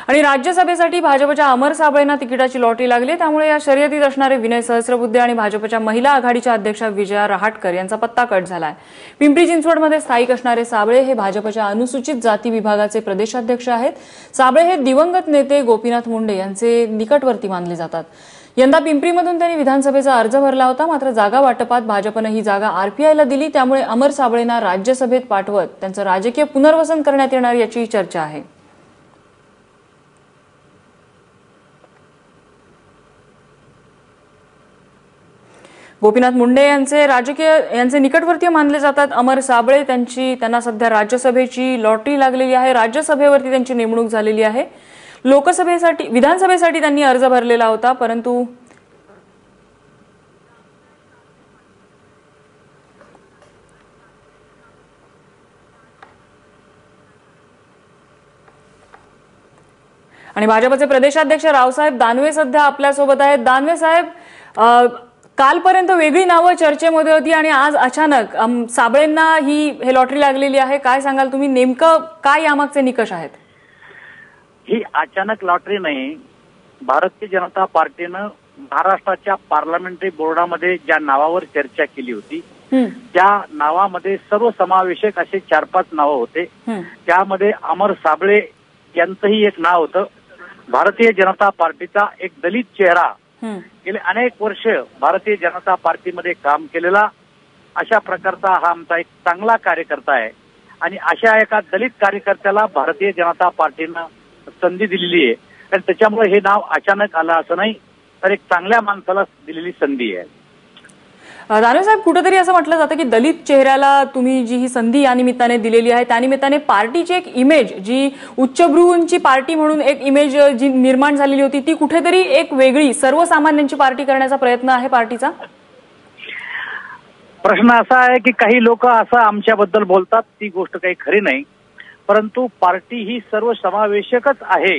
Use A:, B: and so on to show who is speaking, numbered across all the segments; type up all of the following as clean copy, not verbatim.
A: आणि राज्यसभेसाठी भाजपच्या अमर साबळेंना तिकिटाची लॉटरी लागली। त्यामुळे या शर्यतीत असणारे विनय सहस्रबुद्धे आणि भाजपच्या महिला आघाडीच्या अध्यक्षा विजया रहाटकर यांचा पत्ता कट झालाय। पिंपरी चिंचवडमध्ये स्थायिक असणारे साबळे हे भाजपच्या अनुसूचित जाती विभागाचे प्रदेशाध्यक्ष आहेत। साबळे हे दिवंगत नेते गोपीनाथ मुंडे यांचे निकटवर्ती मानले जातात। यंदा पिंपरीमधून त्यांनी विधानसभेचा अर्ज भरला होता, मात्र जागा वाटपात भाजपने ही जागा आरपीआयला दिली। त्यामुळे अमर साबळेंना राज्यसभेत पाठवत त्यांचं राजकीय पुनर्वसन करण्यात येणार याची चर्चा आहे। गोपीनाथ मुंडे यांचे निकटवर्तीय मानले जातात अमर साबळे। त्यांना सध्या राज्यसभेची लॉटरी लागलेली आहे। राज्यसभेवरती त्यांची नेमणूक झालेली आहे। लोकसभेसाठी विधानसभेसाठी त्यांनी अर्ज भरलेला होता, परंतु आणि भाजपचे प्रदेशाध्यक्ष रावसाहेब दानवे सध्या आपल्या सोबत आहेत। दानवे साहेब, कालपर्यंत वेगळी नावं चर्चेमध्ये होती आणि आज अचानक साबळेंना हे लॉटरी लागलेली आहे। काय सांगाल तुम्ही, नेमकं काय यामागचे निकष आहेत?
B: ही अचानक लॉटरी नाही। भारतीय जनता पार्टीनं महाराष्ट्राच्या पार्लमेंटरी बोर्डामध्ये ज्या नावावर चर्चा केली होती त्या नावामध्ये सर्वसमावेशक असे 4-5 नावं होते। त्यामध्ये अमर साबळे यांचंही एक नाव होतं। भारतीय जनता पार्टीचा एक दलित चेहरा, गेले अनेक वर्ष भारतीय जनता पार्टीमध्ये काम केलेला अशा प्रकारचा हा आमचा एक चांगला कार्यकर्ता आहे आणि अशा एका दलित कार्यकर्त्याला भारतीय जनता पार्टीनं संधी दिलेली आहे आणि त्याच्यामुळे हे नाव अचानक आलं असं नाही, तर एक चांगल्या माणसाला दिलेली संधी आहे।
A: दानवे साहेब, कुठेतरी असं म्हटलं जातं की दलित चेहऱ्याला तुम्ही जी ही संधी या निमित्ताने दिलेली आहे, त्यानिमित्ताने पार्टीची एक इमेज, जी उच्चभ्रूंची पार्टी म्हणून एक इमेज जी निर्माण झालेली होती, ती कुठेतरी एक वेगळी सर्वसामान्यांची पार्टी करण्याचा प्रयत्न आहे पार्टीचा?
B: प्रश्न असा आहे की काही लोक असं आमच्याबद्दल बोलतात, ती गोष्ट काही खरी नाही, परंतु पार्टी ही सर्वसमावेशकच आहे,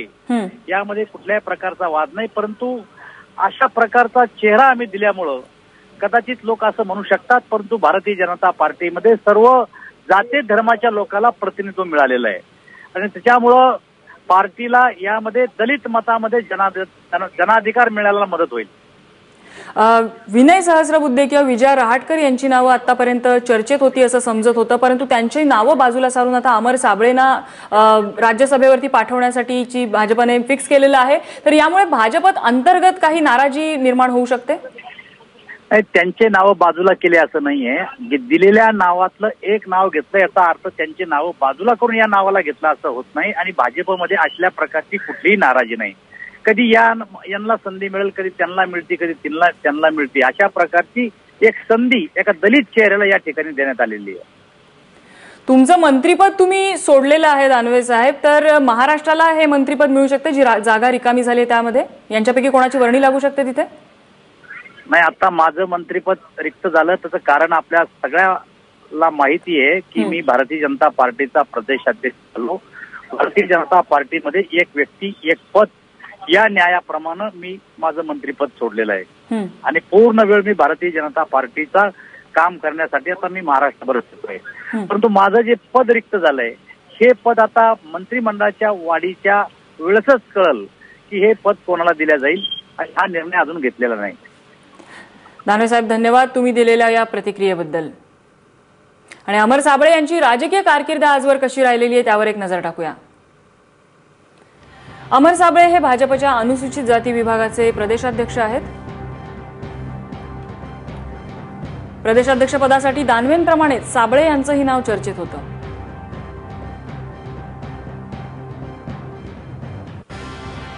B: यामध्ये कुठल्याही प्रकारचा वाद नाही। परंतु अशा प्रकारचा चेहरा आम्ही दिल्यामुळं कदाचित लोक असं म्हणू शकतात, परंतु भारतीय जनता पार्टीमध्ये सर्व जाती धर्माच्या लोकांना प्रतिनिधित्व मिळालेलं आहे आणि त्याच्यामुळं पार्टीला यामध्ये दलित मतामध्ये जनाधिकार मिळायला मदत होईल।
A: विनय सहस्रबुद्धे किंवा विजया रहाटकर यांची नावं आतापर्यंत चर्चेत होती असं समजत होतं, परंतु त्यांची नावं बाजूला सारून आता अमर साबळेंना राज्यसभेवरती पाठवण्यासाठीची भाजपने फिक्स केलेलं आहे। तर यामुळे भाजपत अंतर्गत काही नाराजी निर्माण होऊ शकते?
B: त्यांचे नाव बाजूला केले असं नाहीये। दिलेल्या नावातलं एक नाव घेतलं याचा अर्थ त्यांची नावं बाजूला करून या नावाला घेतलं असं होत नाही आणि भाजपमध्ये असल्या प्रकारची कुठलीही नाराजी नाही। कधी यांना संधी मिळेल, कधी त्यांना मिळते, कधी त्यांना मिळते, अशा प्रकारची एक संधी एका दलित चेहऱ्याला या ठिकाणी देण्यात आलेली आहे।
A: तुमचं मंत्रिपद तुम्ही सोडलेलं आहे दानवे साहेब, तर महाराष्ट्राला हे मंत्रिपद मिळू शकते जी जागा रिकामी झाली आहे त्यामध्ये? यांच्यापैकी कोणाची वर्णी लागू शकते तिथे?
B: नाही, आता माझं मंत्रिपद रिक्त झालं त्याचं कारण आपल्या सगळ्याला माहिती आहे की मी भारतीय जनता पार्टीचा प्रदेशाध्यक्ष झालो। भारतीय जनता पार्टीमध्ये एक व्यक्ती एक पद या न्यायाप्रमाणे मी माझं मंत्रिपद सोडलेलं आहे आणि पूर्ण वेळ मी भारतीय जनता पार्टीचा काम करण्यासाठी आता मी महाराष्ट्रभर फिरतोय। परंतु माझं जे पद रिक्त झालंय हे पद आता मंत्रिमंडळाच्या वाढीच्या वेळेसच कळल की हे पद कोणाला दिलं जाईल आणि हा निर्णय अजून घेतलेला नाही।
A: दानवे साहेब, धन्यवाद तुम्ही दिलेल्या या प्रतिक्रियेबद्दल। आणि अमर साबळे यांची राजकीय कारकीर्द आजवर कशी राहिलेली आहे त्यावर एक नजर टाकूया। अमर साबळे हे भाजपच्या अनुसूचित जाती विभागाचे प्रदेशाध्यक्ष आहेत। प्रदेशाध्यक्षपदासाठी दानवेंप्रमाणेच साबळे यांचंही नाव चर्चेत होतं।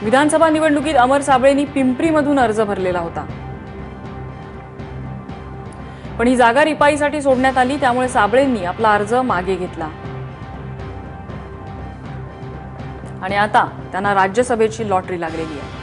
A: विधानसभा निवडणुकीत अमर साबळेंनी पिंपरीमधून अर्ज भरलेला होता, पण ही जागा रिपाईसाठी सोडण्यात आली, त्यामुळे साबळेंनी आपला अर्ज मागे घेतला आणि आता त्यांना राज्यसभेची लॉटरी लागलेली आहे।